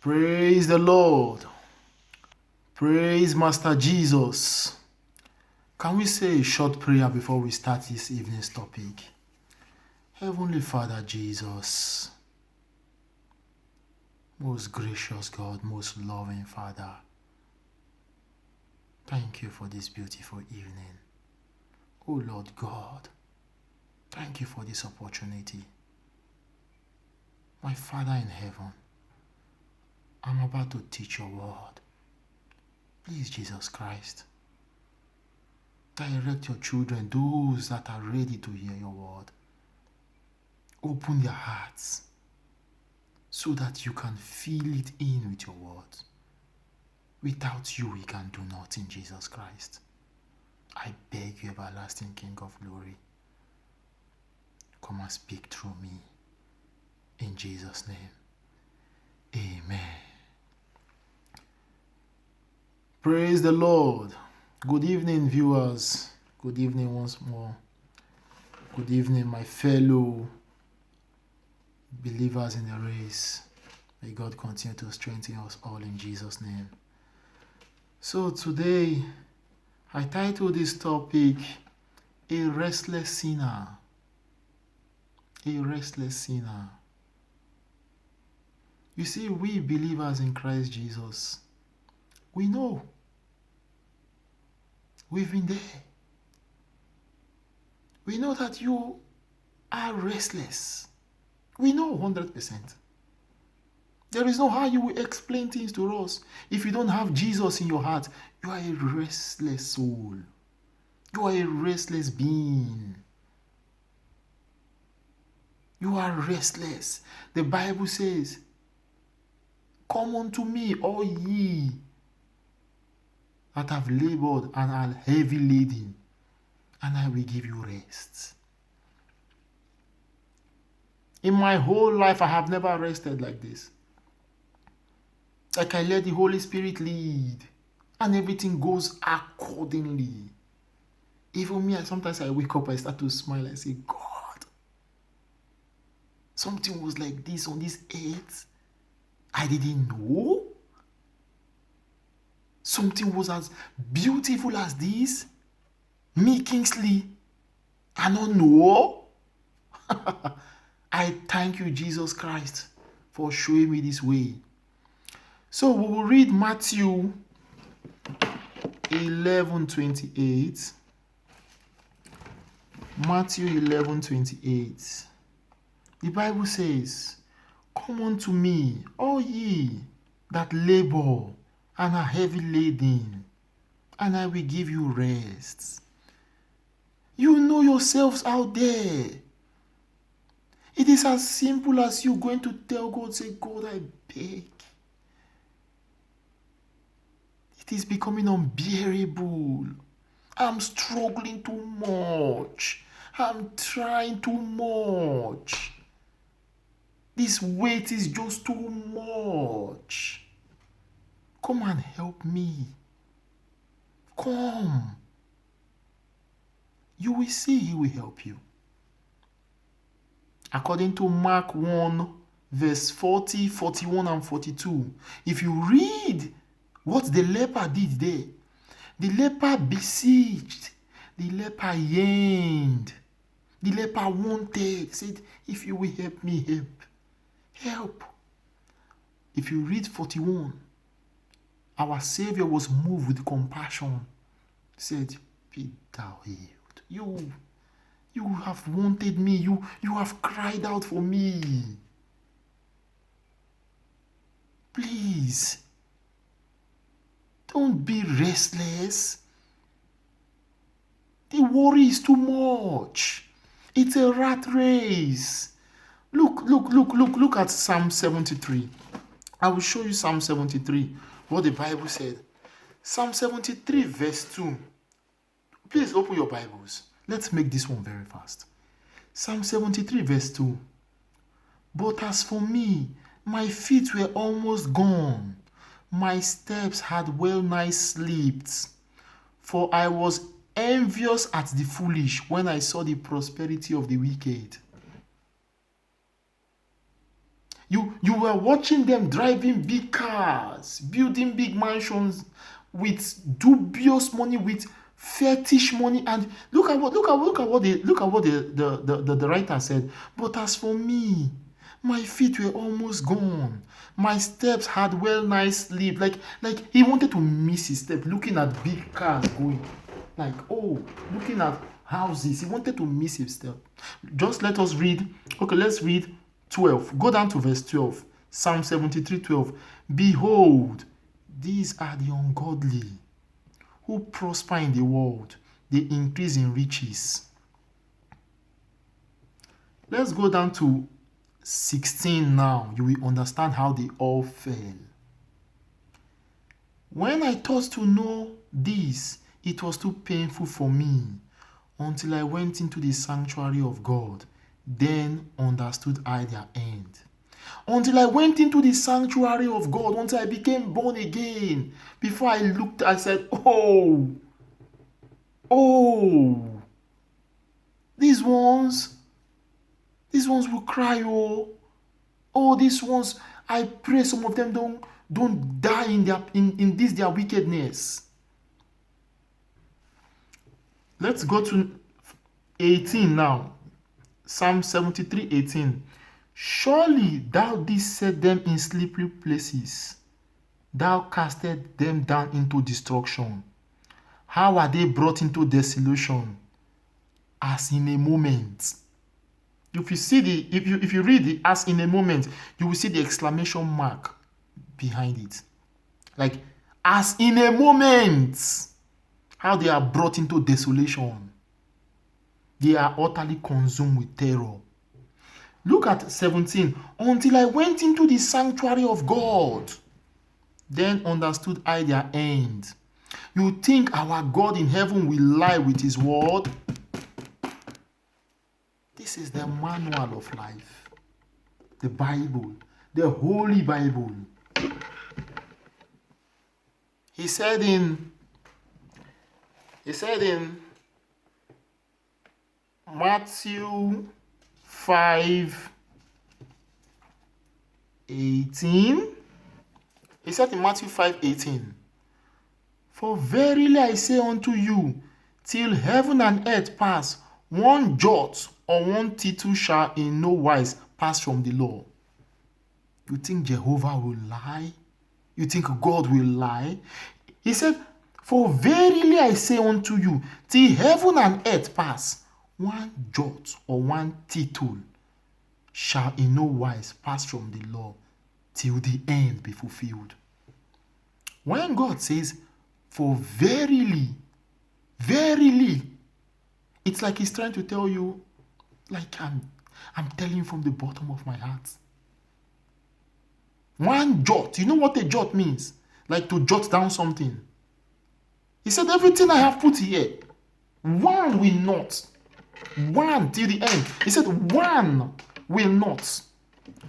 Praise the Lord. Praise Master Jesus. Can we say a short prayer before we start this evening's topic? Heavenly Father Jesus, most gracious God, most loving Father, thank you for this beautiful evening. Oh Lord God, thank you for this opportunity. My Father in heaven, I'm about to teach your word. Please, Jesus Christ, direct your children, those that are ready to hear your word. Open their hearts so that you can fill it in with your words. Without you, we can do nothing, Jesus Christ. I beg you, everlasting King of glory, come and speak through me. In Jesus' name, amen. Praise the Lord. Good evening, viewers. Good evening once more. Good evening, my fellow believers in the race. May God continue to strengthen us all in Jesus' name. So today, I titled this topic, A Restless Sinner. A Restless Sinner. You see, we believers in Christ Jesus, we know. We've been there. We know that you are restless. We know 100%. There is no how you will explain things to us. If you don't have Jesus in your heart, you are a restless soul. You are a restless being. You are restless. The Bible says, come unto me, all ye that have labored and are heavy laden, and I will give you rest. In my whole life, I have never rested like this. Like I let the Holy Spirit lead, and everything goes accordingly. Even me, sometimes I wake up, I start to smile, I say, God, something was like this on this earth. I didn't know. Something was as beautiful as this. Me, Kingsley, I don't know. I thank you, Jesus Christ, for showing me this way. So we will read Matthew 11:28. Matthew 11:28. The Bible says, come unto me, all ye that labor and are heavy laden, and I will give you rest. You know yourselves out there. It is as simple as you going to tell God, say, God, I beg. It is becoming unbearable. I'm struggling too much. I'm trying too much. This weight is just too much. Come and help me. Come. You will see He will help you. According to Mark 1, verse 40, 41, and 42, if you read what the leper did there, the leper beseeched, the leper yearned, the leper wanted, said, if you will help me, help. If you read 41, our Savior was moved with compassion, said, be thou healed. You have wanted me. You have cried out for me. Please, don't be restless. The worry is too much. It's a rat race. Look at Psalm 73. I will show you Psalm 73, what the Bible said. Psalm 73, verse 2. Please open your Bibles. Let's make this one very fast. Psalm 73, verse 2. But as for me, my feet were almost gone. My steps had well nigh slipped. For I was envious at the foolish when I saw the prosperity of the wicked. You were watching them driving big cars, building big mansions with dubious money, with fetish money. And look at what the writer said. But as for me, my feet were almost gone. My steps had well nigh slipped. Like he wanted to miss his step, looking at big cars going. Like, oh, looking at houses. He wanted to miss his step. Just let us read. Okay, let's read 12. Go down to verse 12. Psalm 73:12. Behold, these are the ungodly who prosper in the world. They increase in riches. Let's go down to 16 now. You will understand how they all fell. When I thought to know this, it was too painful for me until I went into the sanctuary of God. Then understood I their end. Until I went into the sanctuary of God, until I became born again. Before I looked, I said, oh, these ones will cry, these ones, I pray some of them don't die in this their wickedness. Let's go to 18 now. Psalm 73:18. Surely thou didst set them in slippery places. Thou casted them down into destruction. How are they brought into desolation? As in a moment. If you read it as in a moment, you will see the exclamation mark behind it. Like, as in a moment, how they are brought into desolation. They are utterly consumed with terror. Look at 17. Until I went into the sanctuary of God, then understood I their end. You think our God in heaven will lie with his word? This is the manual of life. The Bible. The Holy Bible. He said in Matthew 5:18. He said in Matthew 5:18, for verily I say unto you, till heaven and earth pass, one jot or one tittle shall in no wise pass from the law. You think Jehovah will lie? You think God will lie? He said, for verily I say unto you, till heaven and earth pass, one jot or one tittle shall in no wise pass from the law till the end be fulfilled. When God says, for verily, it's like he's trying to tell you, like I'm telling you from the bottom of my heart. One jot. You know what a jot means? Like to jot down something. He said, everything I have put here, one will not. One till the end. He said, one will not.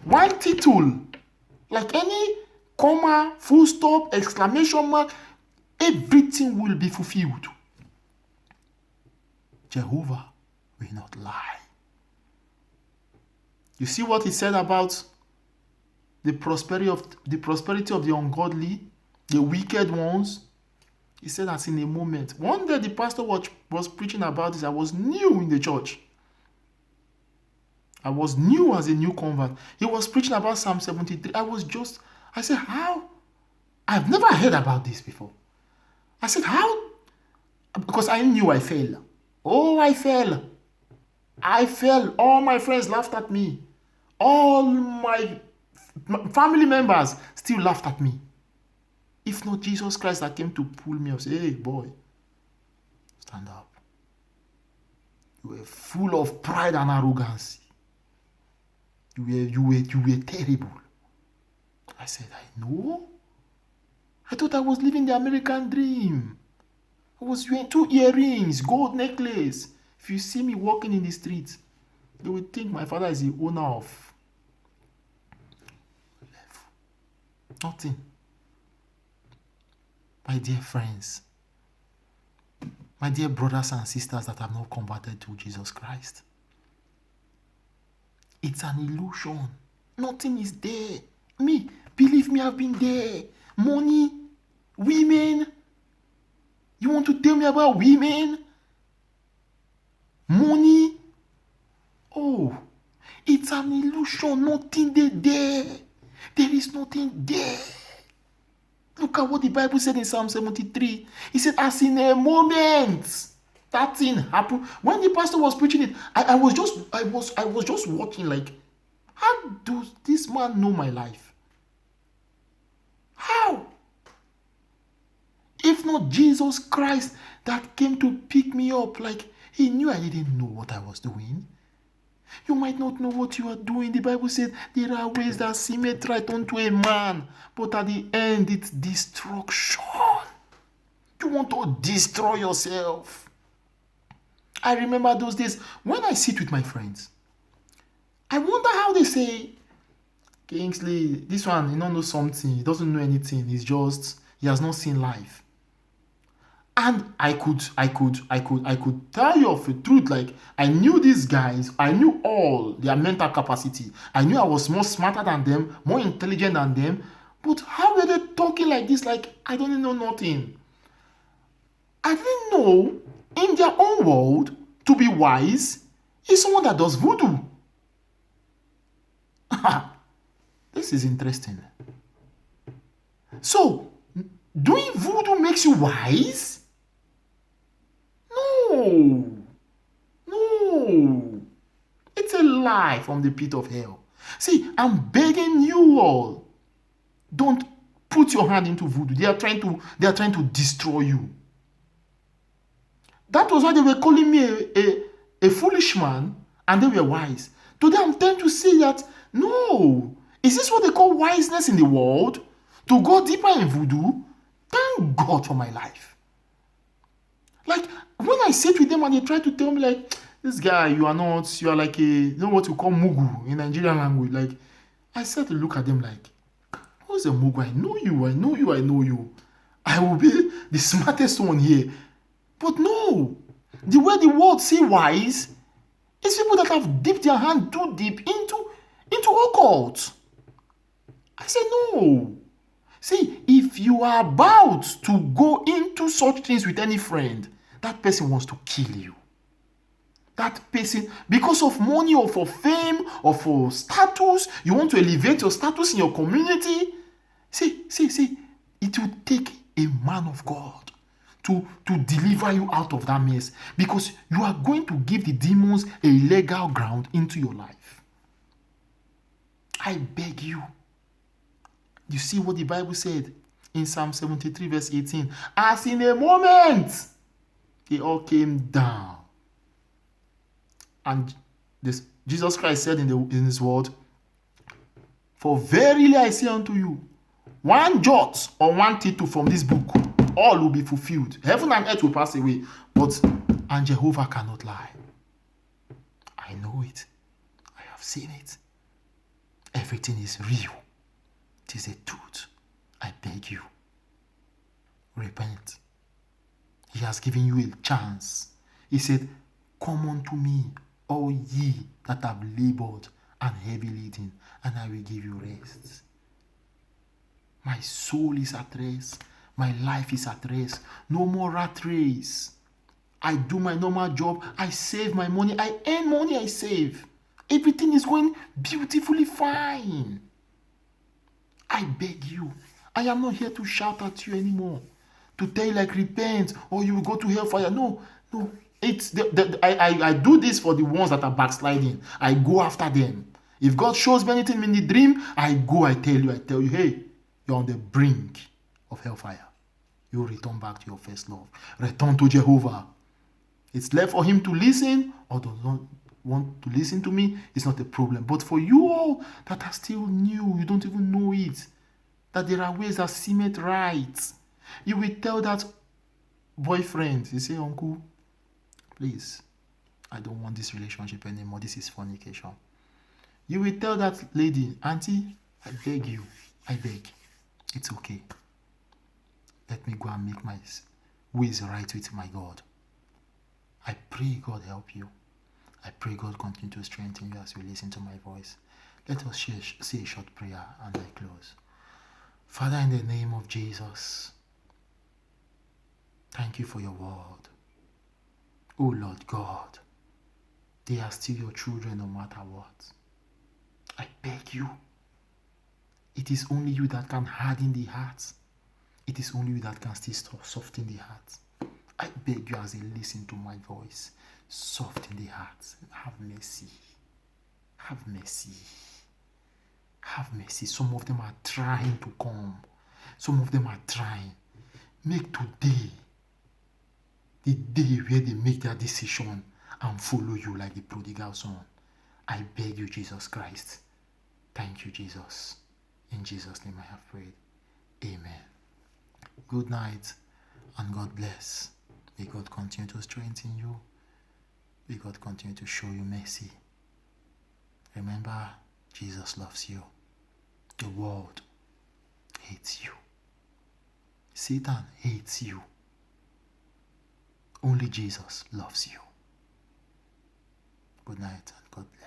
One tittle. Like any comma, full stop, exclamation mark, everything will be fulfilled. Jehovah will not lie. You see what he said about the prosperity of the ungodly, the wicked ones? He said that in a moment. One day the pastor was preaching about this. I was new in the church. I was new as a new convert. He was preaching about Psalm 73. I said, how? I've never heard about this before. I said, how? Because I knew I fell. Oh, I fell. I fell. All my friends laughed at me. All my family members still laughed at me. If not Jesus Christ that came to pull me up, say, hey, boy, stand up. You were full of pride and arrogance. You were terrible. I said, I know. I thought I was living the American dream. I was wearing 2 earrings, gold necklace. If you see me walking in the street, you would think my father is the owner of nothing. My dear friends, my dear brothers and sisters that have not converted to Jesus Christ, it's an illusion. Nothing is there. Me, believe me, I've been there. Money, women. You want to tell me about women? Money. Oh, it's an illusion. Nothing there. There is nothing there. Look at what the Bible said in Psalm 73. He said, as in a moment, that thing happened. When the pastor was preaching it, I was just watching like, how does this man know my life? How? If not Jesus Christ that came to pick me up, like he knew I didn't know what I was doing. You might not know what you are doing. The Bible said there are ways that seem right unto a man, but at the end it's destruction. You want to destroy yourself. I remember those days when I sit with my friends. I wonder how they say, Kingsley, this one, he don't know something. He doesn't know anything. He has not seen life. And I could tell you of the truth. Like, I knew these guys. I knew all their mental capacity. I knew I was more smarter than them, more intelligent than them. But how were they talking like this? Like, I don't know nothing. I didn't know in their own world to be wise is someone that does voodoo. This is interesting. So, doing voodoo makes you wise? No. It's a lie from the pit of hell. See, I'm begging you all, don't put your hand into voodoo. They are trying to destroy you. That was why they were calling me a foolish man, and they were wise. Today I'm trying to say that, no. Is this what they call wiseness in the world? To go deeper in voodoo? Thank God for my life. Like, when I sit with them and they try to tell me, like, this guy, you are like you know what we call mugu in Nigerian language. Like, I start to look at them like, who's a mugu? I know you. I will be the smartest one here. But no, the way the world say wise is people that have dipped their hand too deep into occult. I say no. See, if you are about to go into such things with any friend, that person wants to kill you. That person, because of money or for fame or for status, you want to elevate your status in your community. See, it will take a man of God to deliver you out of that mess, because you are going to give the demons a legal ground into your life. I beg you. You see what the Bible said in Psalm 73 verse 18. As in a moment, they all came down. And Jesus Christ said in his word, for verily I say unto you, one jot or one tittle from this book, all will be fulfilled. Heaven and earth will pass away, and Jehovah cannot lie. I know it. I have seen it. Everything is real. It is a truth. I beg you, repent. He has given you a chance. He said, come unto me, all ye that have labored and heavy laden, and I will give you rest. My soul is at rest. My life is at rest. No more rat race. I do my normal job. I save my money. I earn money. I save. Everything is going beautifully fine. I beg you. I am not here to shout at you anymore, to tell you like repent or you will go to hellfire. No. It's I do this for the ones that are backsliding. I go after them. If God shows me anything in the dream, I go. I tell you, hey, you're on the brink of hellfire. You return back to your first love. Return to Jehovah. It's left for him to listen or does not want to listen to me. It's not a problem. But for you all that are still new, you don't even know it, that there are ways that seem it right. You will tell that boyfriend, you say, uncle, please, I don't want this relationship anymore. This is fornication. You will tell that lady, auntie, I beg you, I beg. It's okay. Let me go and make my ways right with my God. I pray God help you. I pray God continue to strengthen you as you listen to my voice. Let us say a short prayer and I close. Father, in the name of Jesus, thank you for your word. Oh Lord God, they are still your children no matter what. I beg you, it is only you that can harden the hearts. It is only you that can still soften the hearts. I beg you as they listen to my voice, soften the hearts. Have mercy. Have mercy. Have mercy. Some of them are trying to come. Some of them are trying. Make today the day where they make their decision and follow you like the prodigal son. I beg you, Jesus Christ. Thank you, Jesus. In Jesus' name I have prayed. Amen. Good night and God bless. May God continue to strengthen you. May God continue to show you mercy. Remember, Jesus loves you. The world hates you. Satan hates you. Only Jesus loves you. Good night and God bless.